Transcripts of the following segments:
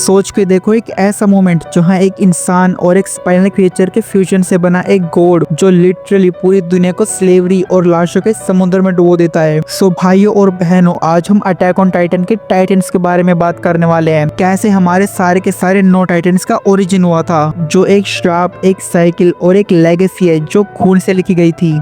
सोच के देखो, एक ऐसा मोमेंट जहाँ एक इंसान और एक स्पाइनल क्रिएचर के फ्यूजन से बना एक गॉड जो लिटरली पूरी दुनिया को स्लेवरी और लाशों के समुद्र में डुबो देता है। सो भाइयों और बहनों, आज हम अटैक ऑन टाइटन के टाइटन्स के बारे में बात करने वाले हैं। कैसे हमारे सारे के सारे 9 टाइटन्स का ओरिजिन हुआ था, जो एक श्राप, एक साइकिल और एक लेगेसी है जो खून से लिखी गई थी।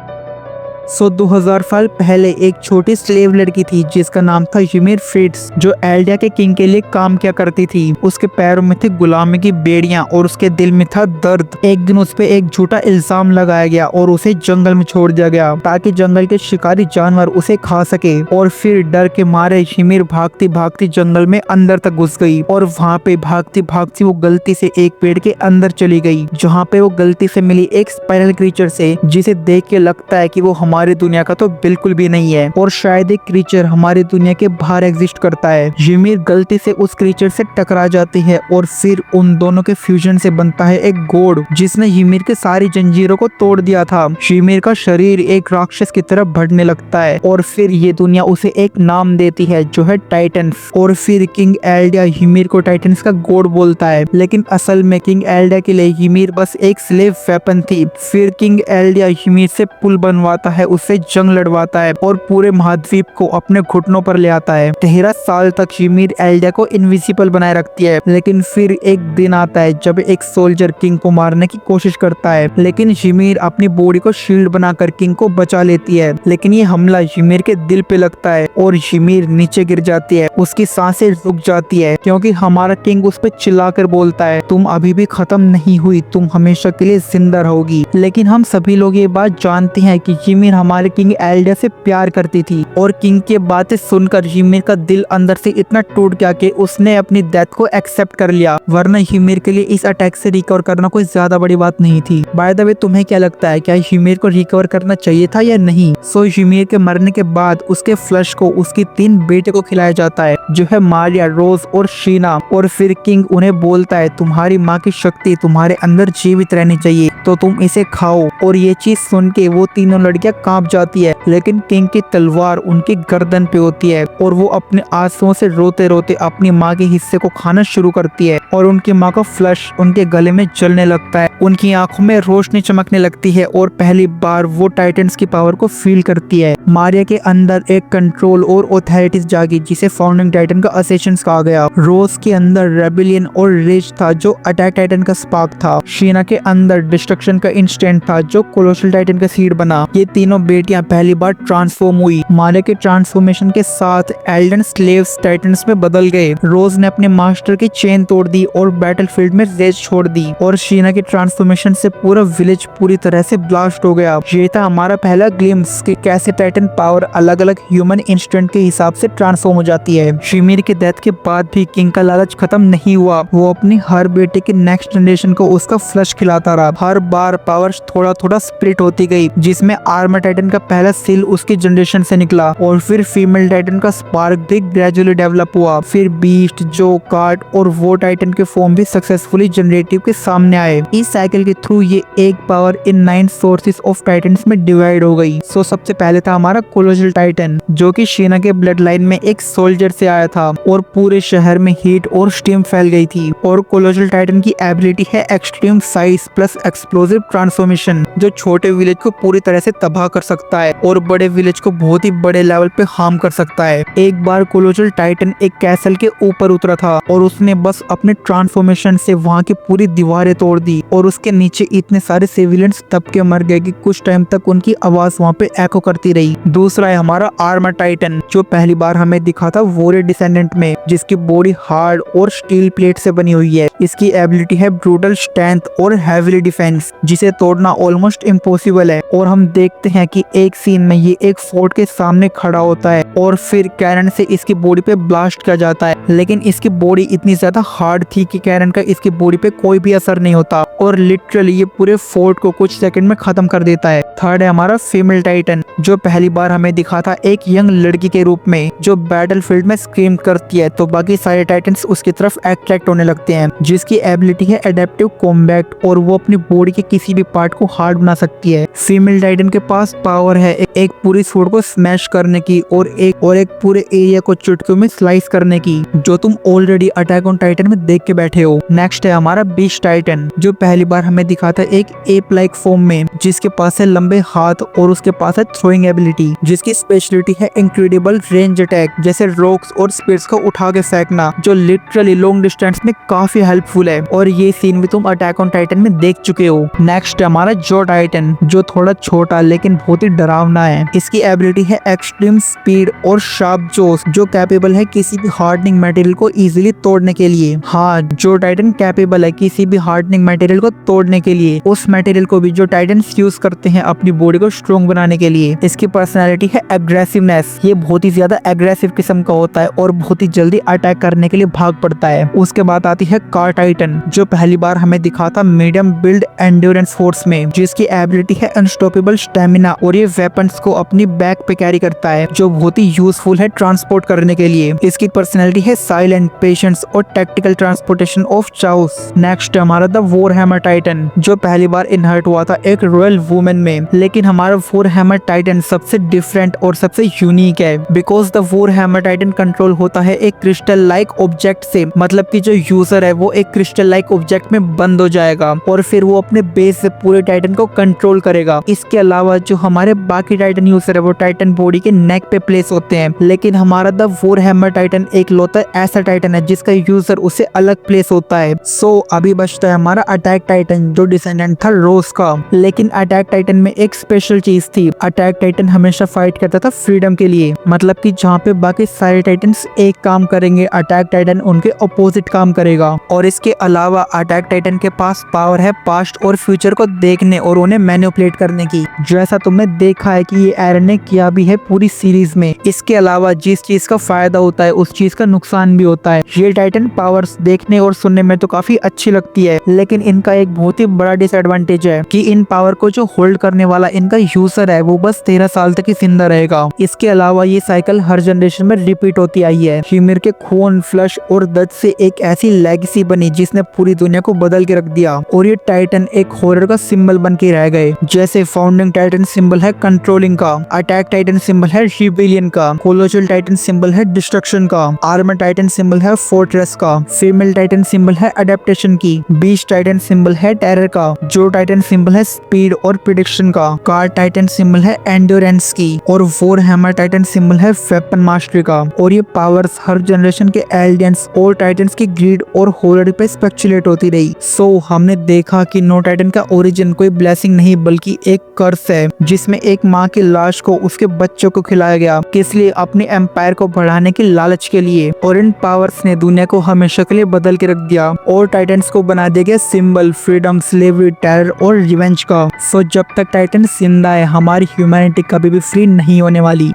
2000 साल पहले एक छोटी स्लेव लड़की थी जिसका नाम था यूमिर फ्रिट्स, जो एल्डिया के किंग के लिए काम किया करती थी। उसके पैरों में थी गुलामी की बेड़ियां और उसके दिल में था दर्द। एक दिन उस पे एक झूठा इल्जाम लगाया गया और उसे जंगल में छोड़ दिया गया ताकि जंगल के शिकारी जानवर उसे खा सके। और फिर डर के मारे यूमिर भागती भागती जंगल में अंदर तक घुस गई और वहाँ पे भागती भागती वो गलती से एक पेड़ के अंदर चली गई, जहाँ पे वो गलती से मिली एक स्पाइनल क्रीचर से, जिसे देख के लगता है कि वो हमारी दुनिया का तो बिल्कुल भी नहीं है और शायद एक क्रीचर हमारी दुनिया के बाहर एग्जिस्ट करता है। यूमिर गलती से उस क्रीचर से टकरा जाती है और फिर उन दोनों के फ्यूजन से बनता है एक गॉड जिसने यूमिर के सारी जंजीरों को तोड़ दिया था। यूमिर का शरीर एक राक्षस की तरफ बढ़ने लगता है और फिर ये दुनिया उसे एक नाम देती है जो है टाइटन्स। और फिर किंग एल्डिया यूमिर को टाइटन्स का गॉड बोलता है, लेकिन असल में किंग एल्डिया के लिए यूमिर बस एक स्लेव वेपन थी। फिर किंग एल्डिया यूमिर से पुल बनवाता है, उससे जंग लड़वाता है और पूरे महाद्वीप को अपने घुटनों पर ले आता है। 13 साल तक यूमिर एल्डिया को इनविजिबल बनाए रखती है, लेकिन फिर एक दिन आता है जब एक सोल्जर किंग को मारने की कोशिश करता है, लेकिन यूमिर अपनी बॉडी को शील्ड बनाकर किंग को बचा लेती है। लेकिन ये हमला यूमिर के दिल पे लगता है और यूमिर नीचे गिर जाती है। उसकी सांसें रुक जाती है क्योंकि हमारा किंग उस पर चिल्लाकर बोलता है, तुम अभी भी खत्म नहीं हुई, तुम हमेशा के लिए जिंदा रहोगी। लेकिन हम सभी लोग ये बात जानते हैं कि यूमिर हमारे किंग एल्डिया से प्यार करती थी और किंग की बातें सुनकर यूमिर का दिल अंदर से इतना टूट गया कि उसने अपनी डेथ को एक्सेप्ट कर लिया, वरना यूमिर के लिए इस अटैक से रिकवर करना कोई ज्यादा बड़ी बात नहीं थी। बाय द वे, तुम्हें क्या लगता है, क्या यूमिर को रिकवर करना चाहिए था या नहीं? यूमिर के मरने के बाद उसके फ्लश को उसकी 3 बेटे को खिलाया जाता है, जो है मारिया, रोज और शीना। और फिर किंग उन्हें बोलता है, तुम्हारी माँ की शक्ति तुम्हारे अंदर जीवित रहनी चाहिए, तो तुम इसे खाओ। और ये चीज सुन के वो तीनों लड़कियां कांप जाती है, लेकिन किंग की तलवार उनकी गर्दन पे होती है और वो अपने आंसुओं से रोते रोते अपनी माँ के हिस्से को खाना शुरू करती है और उनकी माँ का फ्लश उनके गले में जलने लगता है। उनकी आंखों में रोशनी चमकने लगती है और पहली बार वो टाइटन्स की पावर को फील करती है। मारिया के अंदर एक कंट्रोल और ऑथोरिटी जागी, जिसे फाउंडिंग टाइटन का असेशंस कहा गया। रोज के अंदर रेबिलियन और रेज था, जो अटैक टाइटन का स्पार्क था। शीना के अंदर डिस्ट्रक्शन का इंस्टेंट था, जो कोलोसल टाइटन का सीड बना। ये तीनों बेटियां पहली बार ट्रांसफॉर्म हुई। मारिया के ट्रांसफॉर्मेशन के साथ एल्डन स्लेव्स टाइटन्स में बदल गए। रोज ने अपने मास्टर की चेन तोड़ दी और बैटलफील्ड में रेज छोड़ दी और शीना के ट्रांसफॉर्मेशन से पूरा विलेज पूरी तरह से ब्लास्ट हो गया। ये था हमारा पहला ग्लिम्स कि कैसे टाइटन पावर अलग अलग ह्यूमन इंस्टेंट के हिसाब से ट्रांसफॉर्म हो जाती है। यूमिर के डेथ के बाद भी किंग का लालच खत्म नहीं हुआ। वो अपनी हर बेटे के नेक्स्ट जनरेशन को उसका फ्लश खिलाता रहा। हर बार पावर थोड़ा थोड़ा स्प्लिट होती गई, जिसमें आर्मर टाइटन का पहला सील उसकी जनरेशन से निकला और फिर फीमेल टाइटन का स्पार्क भी ग्रेजुअली डेवलप हुआ। फिर बीस्ट, जो कार्ड और वो टाइटन के फॉर्म भी सक्सेसफुली जनरेटिव के सामने आए। इस साइकिल के थ्रू ये एक power in 9 sources of titans में डिवाइड हो गई। सबसे पहले था हमारा कोलोसल टाइटन, जो कि शीना के ब्लड लाइन में एक सोल्जर से आया था और पूरे शहर में हीट और स्टीम फैल गई थी। और कोलोसल टाइटन की एबिलिटी है extreme size plus explosive transformation, जो छोटे विलेज को पूरी तरह से तबाह कर सकता है और बड़े विलेज को बहुत ही बड़े लेवल पे हार्म कर सकता है। एक बार कोलोसल टाइटन एक कैसल के ऊपर उतरा था और उसने बस अपने ट्रांसफॉर्मेशन से वहाँ की पूरी दीवारें तोड़ दी और उसके नीचे इतने सारे सिविलियंस दब के मर गए कि कुछ टाइम तक उनकी आवाज वहाँ पे एको करती रही। दूसरा है हमारा आर्मर टाइटन, जो पहली बार हमें दिखा था वॉरियर डिसेंडेंट में, जिसकी बॉडी हार्ड और स्टील प्लेट से बनी हुई है। इसकी एबिलिटी है ब्रूटल स्ट्रेंथ और हेवीली डिफेंस, जिसे तोड़ना ऑलमोस्ट इम्पॉसिबल है। और हम देखते हैं कि एक सीन में ये एक फोर्ट के सामने खड़ा होता है और फिर कैरन से इसकी बॉडी पे ब्लास्ट किया जाता है, लेकिन इसकी बॉडी इतनी ज्यादा हार्ड थी कि कैरन का इसकी बॉडी पे कोई भी असर नहीं होता और लिटरली ये पूरे फोर्ट को कुछ सेकंड में खत्म कर देता है। थर्ड है हमारा फीमेल टाइटन, जो पहली बार हमें दिखा था एक यंग लड़की के रूप में, जो बैटलफील्ड में स्क्रीम करती है तो बाकी सारे टाइटन्स उसकी तरफ अट्रैक्ट होने लगते हैं, जिसकी एबिलिटी है एडेप्टिव कॉम्बैट और वो अपनी बॉडी के किसी भी पार्ट को हार्ड बना सकती है। फीमेल टाइटन के पास पास पावर है एक पूरी स्वॉर्ड को स्मैश करने की और एक पूरे एरिया को चुटकियों में स्लाइस करने की, जो तुम ऑलरेडी अटैक ऑन टाइटन में देख के बैठे हो। नेक्स्ट है हमारा बीस्ट टाइटन, जो पहली बार हमें दिखाता है एक एप लाइक फॉर्म में, जिसके पास है लंबे हाथ और उसके पास है थ्रोइंग एबिलिटी, जिसकी स्पेशलिटी है इंक्रेडिबल रेंज अटैक, जैसे रॉक्स और स्पिरिट्स को उठा के फेंकना, जो लिटरली लॉन्ग डिस्टेंस में काफी हेल्पफुल है। और ये सीन भी तुम अटैक ऑन टाइटन में देख चुके हो। नेक्स्ट है हमारा जो टाइटन, जो थोड़ा छोटा लेकिन बहुत ही डरावना है। इसकी एबिलिटी है एक्सट्रीम स्पीड और शार्प जोस, जो कैपेबल है किसी भी हार्डनिंग मटेरियल को इजीली तोड़ने के लिए। हाँ, जो टाइटन कैपेबल है किसी भी हार्डनिंग मटेरियल को तोड़ने के लिए, उस मटेरियल को भी जो टाइटन्स यूज करते हैं अपनी बॉडी को स्ट्रॉन्ग बनाने के लिए। इसकी पर्सनैलिटी है एग्रेसिवनेस, ये बहुत ही ज्यादा एग्रेसिव किस्म का होता है और बहुत ही जल्दी अटैक करने के लिए भाग पड़ता है। उसके बाद आती है कार टाइटन, जो पहली बार हमें दिखा था मीडियम बिल्ड एंड्योरेंस फोर्स में, जिसकी एबिलिटी है अनस्टॉपेबल स्टेमिना और ये वेपन्स को अपनी बैक पे कैरी करता है, जो बहुत ही यूजफुल है ट्रांसपोर्ट करने के लिए। इसकी पर्सनैलिटी है साइलेंट, पेशेंस और tactical transportation of chaos. Next हमारा द वॉरहैमर टाइटन, जो पहली बार इनहर्ट हुआ था एक रॉयल वुमेन में, लेकिन हमारा वॉरहैमर टाइटन सबसे डिफरेंट और सबसे यूनिक है, because the Warhammer Titan control होता है एक क्रिस्टल लाइक ऑब्जेक्ट से, मतलब कि जो यूजर है वो एक क्रिस्टल लाइक ऑब्जेक्ट में बंद हो जाएगा और फिर वो अपने बेस से पूरे टाइटन को कंट्रोल करेगा। इसके अलावा जो हमारे बाकी टाइटन यूजर है वो टाइटन बॉडी के नेक पे प्लेस होते हैं, लेकिन हमारा द वॉरहैमर टाइटन एक लौता ऐसा टाइटन है जिसका यूजर उसे अलग प्लेस होता है। सो अभी बचता है हमारा अटैक टाइटन, जो डिसेंडेंट था रोज का। लेकिन अटैक टाइटन में एक स्पेशल चीज थी, अटैक टाइटन हमेशा फाइट करता था फ्रीडम के लिए, मतलब कि जहाँ पे बाकी सारे टाइटन्स एक काम करेंगे, अटैक टाइटन उनके अपोजिट काम करेगा। और इसके अलावा अटैक टाइटन के पास पावर है पास्ट और फ्यूचर को देखने और उन्हें मैनिपुलेट करने की, जैसा तुमने देखा है कि ये एरन ने किया भी है पूरी सीरीज में। इसके अलावा जिस चीज का फायदा होता है उस चीज का नुकसान भी होता है। ये टाइटन पावर्स देखने और सुनने में तो काफी अच्छी लगती है, लेकिन इनका एक बहुत ही बड़ा डिसएडवांटेज है कि इन पावर को जो होल्ड करने वाला इनका यूजर है वो बस 13 साल तक ही जिंदा रहेगा। इसके अलावा ये साइकिल हर जनरेशन में रिपीट होती आई है। हीमिर के खून, फ्लश और दर्द से एक ऐसी लेगेसी बनी जिसने पूरी दुनिया को बदल के रख दिया, और ये टाइटन एक हॉरर का सिंबल बन के रह गए। जैसे फाउंडिंग टाइटन सिंबल है कंट्रोलिंग का, अटैक टाइटन सिंबल है रिबेलियन का, कोलोसल टाइटन सिंबल है डिस्ट्रक्शन का, आर्मर टाइटन सिंबल है फोर्ट्रेस का, फीमेल टाइटन सिंबल है अडेप्टेशन की, बीस्ट टाइटन सिंबल है टेरर का, जो टाइटन सिंबल है स्पीड और प्रिडिक्शन का, कार टाइटन सिंबल है एंड्योरेंस की, और वॉरहैमर टाइटन सिंबल है वेपन मास्टरी का। और ये पावर्स हर जनरेशन के एलियंस और टाइटन्स की ग्रीड और हॉरर पे स्पेक्युलेट होती रही। सो हमने देखा कि नो टाइटन का ओरिजिन कोई ब्लेसिंग नहीं बल्कि एक कर्स है, जिसमें एक माँ की लाश को उसके बच्चों को खिलाया गया, किस लिए? अपने एम्पायर को बढ़ाने की लालच के लिए। और इन पावर्स ने दुनिया को हमेशा के लिए बदल के रख दिया और टाइटन्स को बना दिया गया सिंबल फ्रीडम, स्लेवरी, टेरर और रिवेंज का। सो जब तक टाइटन जिंदा है हमारी ह्यूमैनिटी कभी भी फ्री नहीं होने वाली।